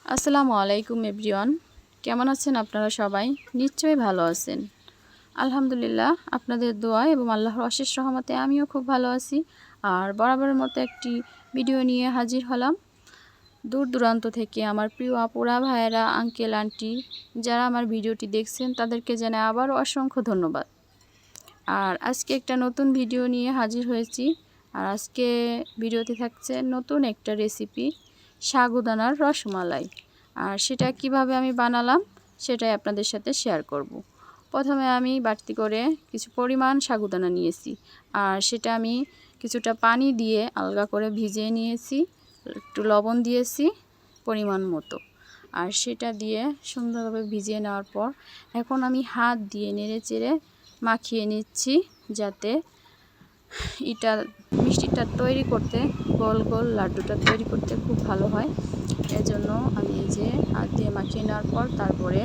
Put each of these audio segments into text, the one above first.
আসসালামু আলাইকুম এভরিওয়ান, কেমন আছেন আপনারা? সবাই নিশ্চয়ই ভালো আছেন। আলহামদুলিল্লাহ, আপনাদের দোয়া এবং আল্লাহর অশেষ রহমতে আমিও খুব ভালো আছি। আর বরাবরের মতো একটি ভিডিও নিয়ে হাজির হলাম। দূর দূরান্ত থেকে আমার প্রিয় আপুরা, ভাইয়েরা, আঙ্কেল, আন্টি যারা আমার ভিডিওটি দেখছেন তাদেরকে জানাই আবারও অসংখ্য ধন্যবাদ। আর আজকে একটা নতুন ভিডিও নিয়ে হাজির হয়েছি। আর আজকে ভিডিওতে থাকছে নতুন একটা রেসিপি, সাগুদানার রসমালাই। আর সেটা কিভাবে আমি বানালাম সেটাই আপনাদের সাথে শেয়ার করব। প্রথমে আমি বাড়তি করে কিছু পরিমাণ সাগুদানা নিয়েছি, আর সেটা আমি কিছুটা পানি দিয়ে আলগা করে ভিজিয়ে নিয়েছি, একটু লবণ দিয়েছি পরিমাণ মতো। আর সেটা দিয়ে সুন্দরভাবে ভিজিয়ে নেওয়ার পর এখন আমি হাত দিয়ে নেড়ে চেড়ে মাখিয়ে নিচ্ছি, যাতে মিষ্টিটা তৈরি করতে, গোল গোল লাড্ডুটা তৈরি করতে খুব ভালো হয়। এজন্য আমি এই যে হাত দিয়ে মাখিয়ে নেওয়ার পর তারপরে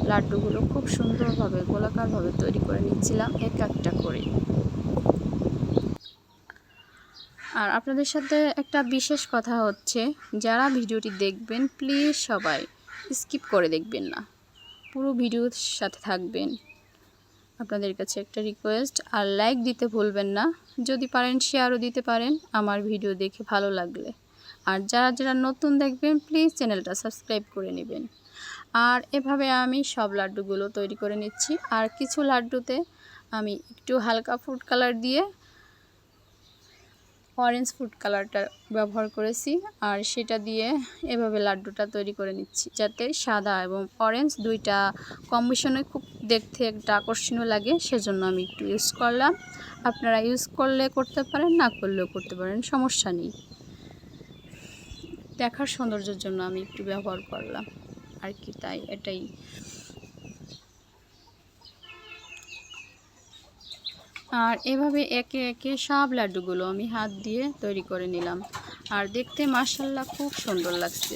লাড্ডুগুলো খুব সুন্দরভাবে গোলাকারভাবে তৈরি করে নিচ্ছিলাম এক একটা করে। আর আপনাদের সাথে একটা বিশেষ কথা হচ্ছে, যারা ভিডিওটি দেখবেন প্লিজ সবাই স্কিপ করে দেখবেন না, পুরো ভিডিওর সাথে থাকবেন। আপনাদের কাছে একটা রিকোয়েস্ট, আর লাইক দিতে ভুলবেন না, যদি পারেন শেয়ারও দিতে পারেন আমার ভিডিও দেখে ভালো লাগলে। আর যারা যারা নতুন দেখবেন প্লিজ চ্যানেলটা সাবস্ক্রাইব করে নেবেন। আর এভাবে আমি সব লাড্ডুগুলো তৈরি করে নিচ্ছি। আর কিছু লাড্ডুতে আমি একটু হালকা ফুড কালার দিয়ে অরেঞ্জ ফুড কালারটা ব্যবহার করেছি, আর সেটা দিয়ে এভাবে লাড্ডুটা তৈরি করে নিচ্ছি, যাতে সাদা এবং অরেঞ্জ দুইটা কম্বিনেশনে খুব দেখতে একটা আকর্ষণীয় লাগে, সেজন্য আমি একটু ইউজ করলাম। আপনারা ইউজ করলে করতে পারেন, না করলেও করতে পারেন, সমস্যা নেই। দেখার সৌন্দর্যের জন্য আমি একটু ব্যবহার করলাম আর কি, তাই এটাই। আর এভাবে একে একে সব লাড্ডুগুলো আমি হাত দিয়ে তৈরি করে নিলাম, আর দেখতে মাশাআল্লাহ খুব সুন্দর লাগছে।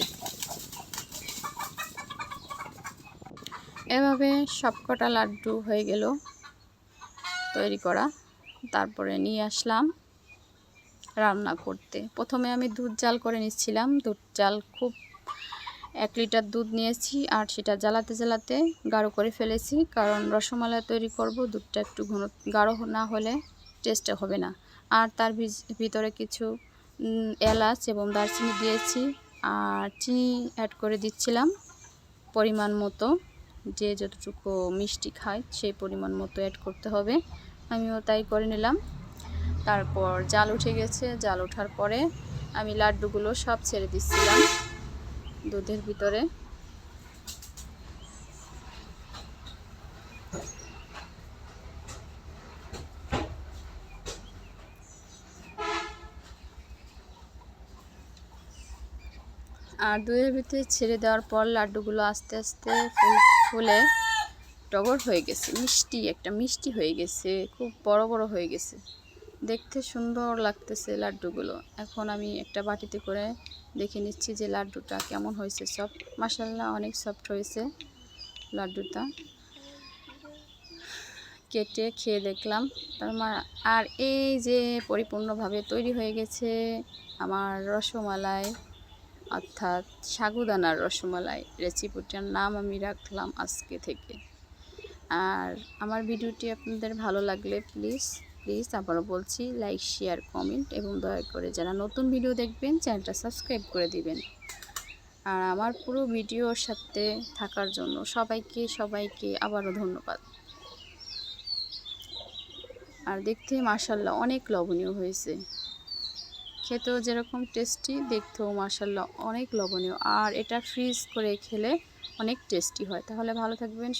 এভাবে সবকটা লাড্ডু হয়ে গেল তৈরি করা। তারপরে নিয়ে আসলাম রান্না করতে। প্রথমে আমি দুধ জাল করে নিচ্ছিলাম। দুধ জাল খুব 1 লিটার দুধ নিয়েছি, আর সেটা জ্বালাতে জ্বালাতে গাঢ় করে ফেলেছি, কারণ রসমালাই তৈরি করব, দুধটা একটু ঘন গাঢ় না হলে টেস্ট হবে না। আর তার ভিতরে কিছু এলাচ এবং দারচিনি দিয়েছি, আর চিনি অ্যাড করে দিচ্ছিলাম পরিমাণ মতো। যে যতটুকু মিষ্টি খায় সেই পরিমাণ মতো অ্যাড করতে হবে, আমিও তাই করে নিলাম। তারপর জাল উঠে গেছে, জাল ওঠার পরে আমি লাড্ডুগুলো সব ছেড়ে দিচ্ছিলাম দুধের ভিতরে। আর দুধের ভিতরে ছেড়ে দেওয়ার পর লাড্ডুগুলো আস্তে আস্তে ফুলে টগর হয়ে গেছে, মিষ্টি হয়ে গেছে, খুব বড় বড় হয়ে গেছে, দেখতে সুন্দর লাগতেছে লাড্ডুগুলো। এখন আমি একটা বাটিতে করে দেখে নিচ্ছি যে লাড্ডুটা কেমন হয়েছে। সফট, মাশাআল্লাহ অনেক সফট হয়েছে লাড্ডুটা। কেটে খেয়ে দেখলাম। আর এই যে পরিপূর্ণভাবে তৈরি হয়ে গেছে আমার রসমালাই, অর্থাৎ সাগুদানার রসমালাই। রেসিপিটার নাম আমি রাখলাম আজকে থেকে। আর আমার ভিডিওটি আপনাদের ভালো লাগলে প্লিজ আবারও বলছি, লাইক, শেয়ার, কমেন্ট এবং দয়া করে যারা নতুন ভিডিও দেখবেন চ্যানেলটা সাবস্ক্রাইব করে দিবেন। আর আমার পুরো ভিডিওর সাথে থাকার জন্য সবাইকে আবারও ধন্যবাদ। আর দেখতে মাশাআল্লাহ অনেক লবণীয় হয়েছে, খেতেও যেরকম টেস্টি, দেখতেও মাশাআল্লাহ অনেক লবণীয়। আর এটা ফ্রিজ করে খেলে অনেক টেস্টি হয়। তাহলে ভালো থাকবেন।